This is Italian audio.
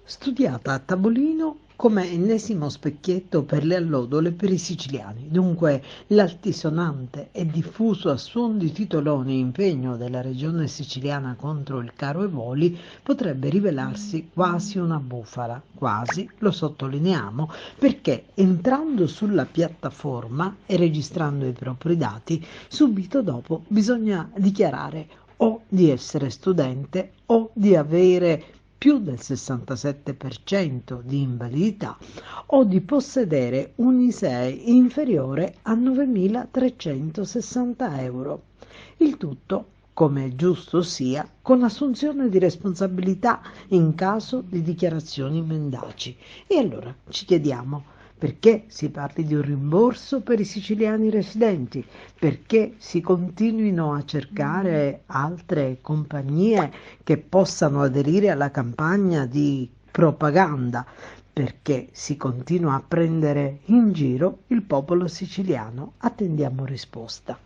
Studiata a tavolino come ennesimo specchietto per le allodole per i siciliani. Dunque l'altisonante e diffuso a suon di titoloni impegno della regione siciliana contro il caro ai voli potrebbe rivelarsi quasi una bufala, quasi, lo sottolineiamo, perché entrando sulla piattaforma e registrando i propri dati, subito dopo bisogna dichiarare o di essere studente o di avere più del 67% di invalidità o di possedere un ISEE inferiore a 9.360 euro. Il tutto, come è giusto sia, con assunzione di responsabilità in caso di dichiarazioni mendaci. E allora ci chiediamo: perché si parli di un rimborso per i siciliani residenti? Perché si continuino a cercare altre compagnie che possano aderire alla campagna di propaganda? Perché si continua a prendere in giro il popolo siciliano? Attendiamo risposta.